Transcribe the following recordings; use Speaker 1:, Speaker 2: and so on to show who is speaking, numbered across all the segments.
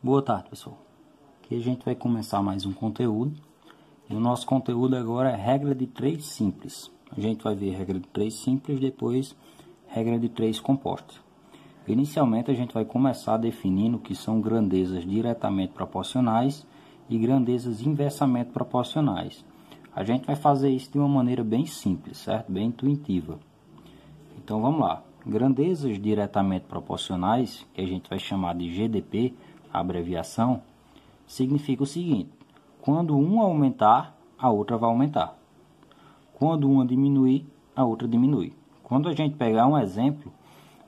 Speaker 1: Boa tarde, pessoal. Aqui a gente vai começar mais um conteúdo. E o nosso conteúdo agora é regra de 3 simples. A gente vai ver regra de 3 simples, depois regra de 3 compostas. Inicialmente a gente vai começar definindo o que são grandezas diretamente proporcionais e grandezas inversamente proporcionais. A gente vai fazer isso de uma maneira bem simples, certo? Bem intuitiva. Então vamos lá. Grandezas diretamente proporcionais, que a gente vai chamar de GDP, a abreviação, significa o seguinte: quando uma aumentar, a outra vai aumentar. Quando uma diminuir, a outra diminui. Quando a gente pegar um exemplo,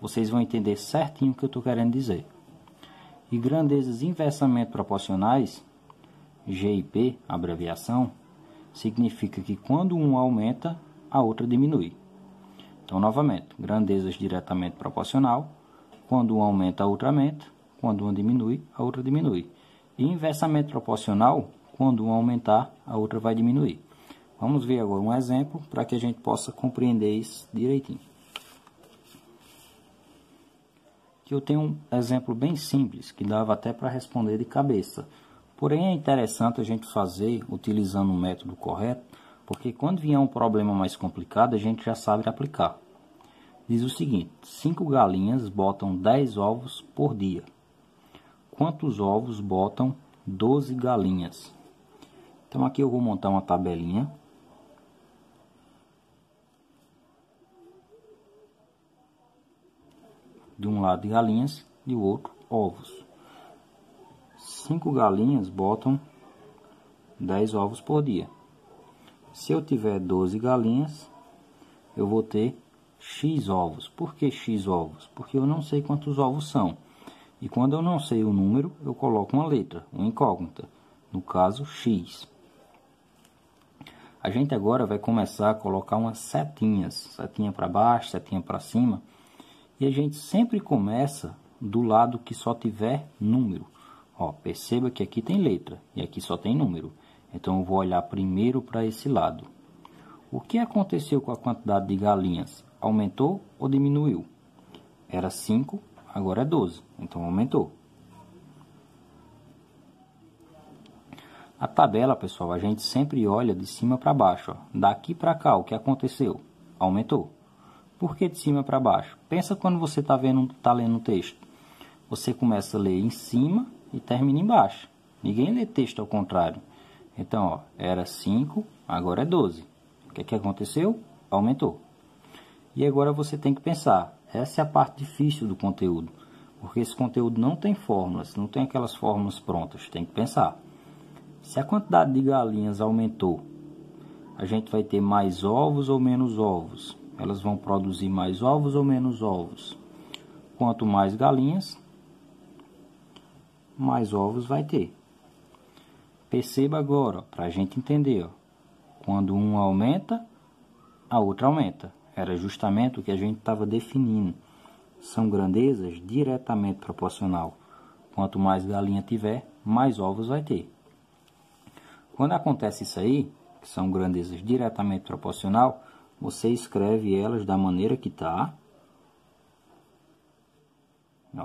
Speaker 1: vocês vão entender certinho o que eu estou querendo dizer. E grandezas inversamente proporcionais, GIP, a abreviação, significa que quando uma aumenta, a outra diminui. Então, novamente, grandezas diretamente proporcional, quando uma aumenta, a outra aumenta, quando uma diminui, a outra diminui. E inversamente proporcional, quando uma aumentar, a outra vai diminuir. Vamos ver agora um exemplo para que a gente possa compreender isso direitinho. Aqui eu tenho um exemplo bem simples, que dava até para responder de cabeça. Porém, é interessante a gente fazer utilizando o método correto, porque quando vier um problema mais complicado, a gente já sabe aplicar. Diz o seguinte: 5 galinhas botam 10 ovos por dia. Quantos ovos botam 12 galinhas? Então aqui eu vou montar uma tabelinha. De um lado galinhas, e o outro ovos. 5 galinhas botam 10 ovos por dia. Se eu tiver 12 galinhas, eu vou ter X ovos. Por que X ovos? Porque eu não sei quantos ovos são. E quando eu não sei o número, eu coloco uma letra, uma incógnita. No caso, X. A gente agora vai começar a colocar umas setinhas. Setinha para baixo, setinha para cima. E a gente sempre começa do lado que só tiver número. Ó, perceba que aqui tem letra e aqui só tem número. Então eu vou olhar primeiro para esse lado. O que aconteceu com a quantidade de galinhas? Aumentou ou diminuiu? Era 5, agora é 12. Então aumentou. A tabela, pessoal, a gente sempre olha de cima para baixo. Ó. Daqui para cá, o que aconteceu? Aumentou. Por que de cima para baixo? Pensa quando você está lendo um texto. Você começa a ler em cima e termina embaixo. Ninguém lê texto ao contrário. Então, ó, era 5, agora é 12. O que aconteceu? Aumentou. E agora você tem que pensar. Essa é a parte difícil do conteúdo. Porque esse conteúdo não tem fórmulas, não tem aquelas fórmulas prontas. Tem que pensar. Se a quantidade de galinhas aumentou, a gente vai ter mais ovos ou menos ovos? Elas vão produzir mais ovos ou menos ovos? Quanto mais galinhas, mais ovos vai ter. Perceba agora, para a gente entender. Ó, quando uma aumenta, a outra aumenta. Era justamente o que a gente estava definindo. São grandezas diretamente proporcional. Quanto mais galinha tiver, mais ovos vai ter. Quando acontece isso aí, que são grandezas diretamente proporcional, você escreve elas da maneira que está.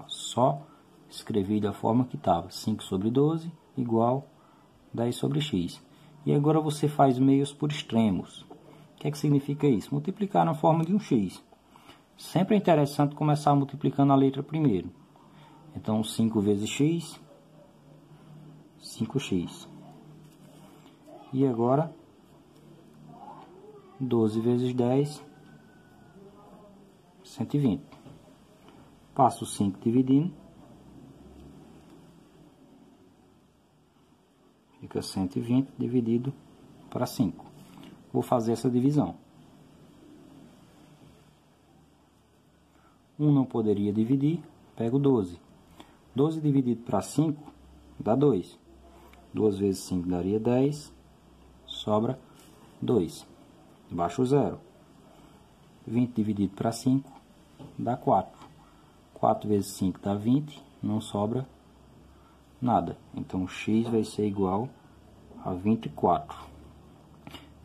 Speaker 1: Só escrevi da forma que estava. 5 sobre 12 igual 10 sobre x. E agora você faz meios por extremos. O que significa isso? Multiplicar na forma de um x. Sempre é interessante começar multiplicando a letra primeiro. Então, 5 vezes x, 5x. E agora, 12 vezes 10, 120. Passo 5 dividindo. Fica 120 dividido para 5. Vou fazer essa divisão. 1 não poderia dividir, pego 12. 12 dividido para 5 dá 2. 2 vezes 5 daria 10, sobra 2. Baixo o 0. 20 dividido para 5 dá 4. 4 vezes 5 dá 20, não sobra nada. Então, x vai ser igual a 24.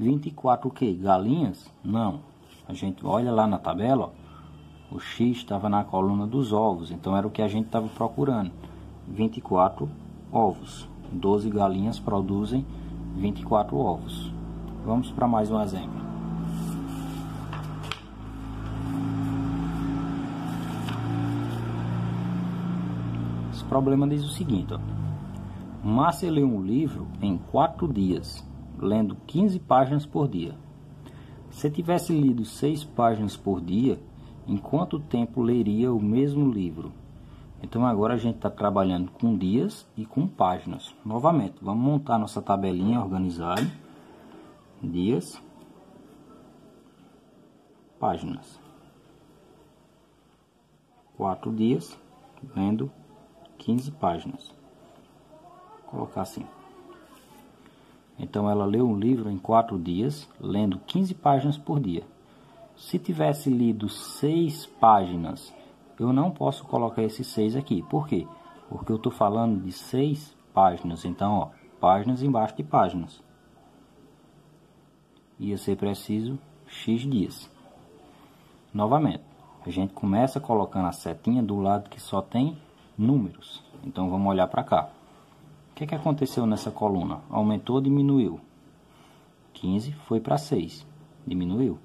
Speaker 1: 24 o quê? Galinhas? Não. A gente olha lá na tabela, ó, o x estava na coluna dos ovos, então era o que a gente estava procurando. 24 ovos. 12 galinhas produzem 24 ovos. Vamos para mais um exemplo. Esse problema diz o seguinte, ó. Márcia leu um livro em 4 dias, lendo 15 páginas por dia. Se tivesse lido 6 páginas por dia, em quanto tempo leria o mesmo livro? Então agora a gente está trabalhando com dias e com páginas. Novamente, vamos montar nossa tabelinha organizada. Dias, páginas. 4 dias, lendo 15 páginas. Vou colocar assim. Então ela leu um livro em 4 dias, lendo 15 páginas por dia. Se tivesse lido 6 páginas, eu não posso colocar esses 6 aqui. Por quê? Porque eu estou falando de 6 páginas. Então, ó, páginas embaixo de páginas. Ia ser preciso X dias. Novamente, a gente começa colocando a setinha do lado que só tem números. Então, vamos olhar para cá. O que aconteceu nessa coluna? Aumentou ou diminuiu? 15 foi para 6. Diminuiu.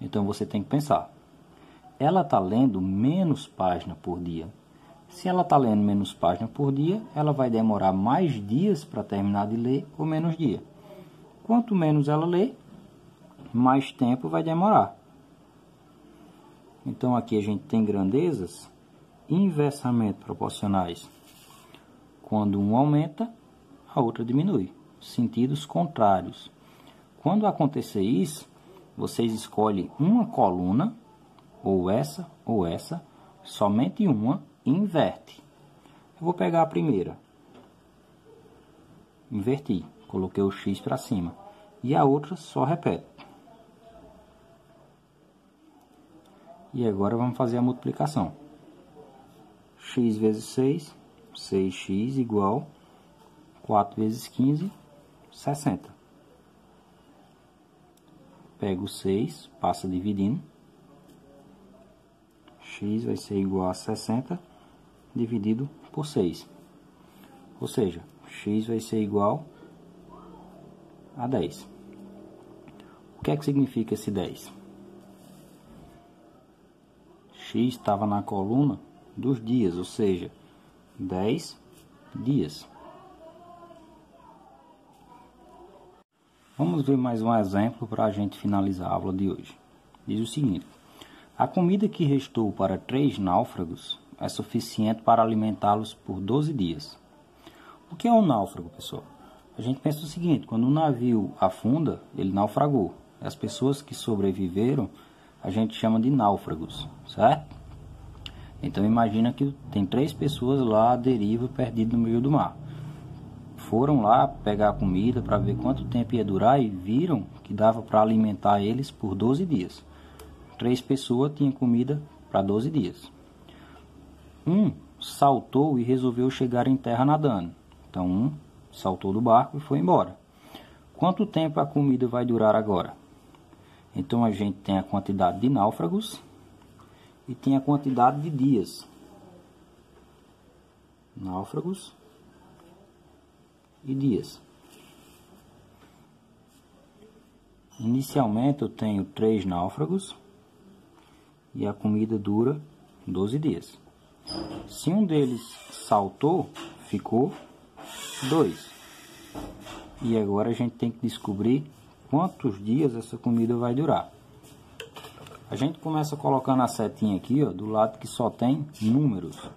Speaker 1: Então você tem que pensar. Ela está lendo menos página por dia. Se ela está lendo menos página por dia, ela vai demorar mais dias para terminar de ler ou menos dia. Quanto menos ela lê, mais tempo vai demorar. Então aqui a gente tem grandezas inversamente proporcionais. Quando um aumenta, a outra diminui. Sentidos contrários. Quando acontecer isso, vocês escolhem uma coluna, ou essa, somente uma, e inverte. Eu vou pegar a primeira. Inverti, coloquei o X para cima. E a outra só repete. E agora vamos fazer a multiplicação. X vezes 6, 6x igual 4 vezes 15, 60. Pego o 6, passa dividindo. X vai ser igual a 60 dividido por 6. Ou seja, x vai ser igual a 10. O que é que significa esse 10? X estava na coluna dos dias, ou seja, 10 dias. Vamos ver mais um exemplo para a gente finalizar a aula de hoje. Diz o seguinte: a comida que restou para 3 náufragos é suficiente para alimentá-los por 12 dias. O que é um náufrago, pessoal? A gente pensa o seguinte: quando um navio afunda, ele naufragou. As pessoas que sobreviveram, a gente chama de náufragos, certo? Então imagina que tem 3 pessoas lá à deriva, perdidas no meio do mar. Foram lá pegar comida para ver quanto tempo ia durar e viram que dava para alimentar eles por 12 dias. 3 pessoas tinham comida para 12 dias. Um saltou e resolveu chegar em terra nadando. Então um saltou do barco e foi embora. Quanto tempo a comida vai durar agora? Então a gente tem a quantidade de náufragos e tem a quantidade de dias. Náufragos e dias. Inicialmente eu tenho 3 náufragos e a comida dura 12 dias. Se um deles saltou, ficou 2. E agora a gente tem que descobrir quantos dias essa comida vai durar. A gente começa colocando a setinha aqui, ó, do lado que só tem números.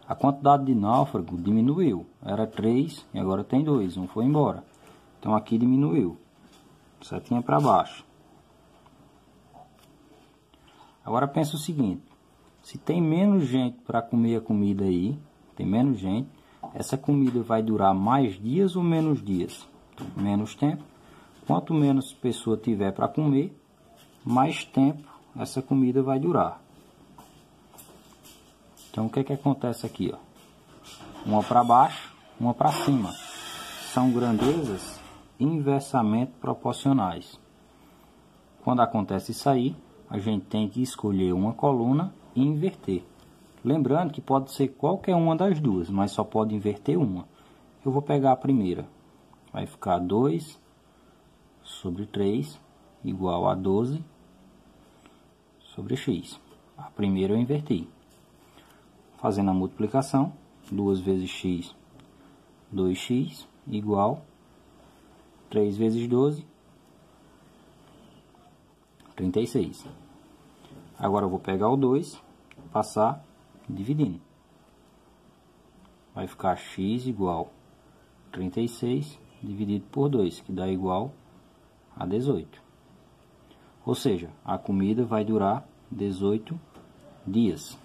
Speaker 1: A quantidade de náufrago diminuiu. Era 3 e agora tem 2. Um foi embora. Então aqui diminuiu. Setinha para baixo. Agora pensa o seguinte: se tem menos gente para comer a comida aí, tem menos gente, essa comida vai durar mais dias ou menos dias? Menos tempo. Quanto menos pessoa tiver para comer, mais tempo essa comida vai durar. Então o que é que acontece aqui, ó? Uma para baixo, uma para cima. São grandezas inversamente proporcionais. Quando acontece isso aí, a gente tem que escolher uma coluna inverter. Lembrando que pode ser qualquer uma das duas, mas só pode inverter uma. Eu vou pegar a primeira. Vai ficar 2 sobre 3 igual a 12 sobre x. A primeira eu inverti. Fazendo a multiplicação, 2 vezes x, 2x, igual 3 vezes 12, 36. Agora eu vou pegar o 2, passar dividindo. Vai ficar x igual 36 dividido por 2, que dá igual a 18. Ou seja, a comida vai durar 18 dias.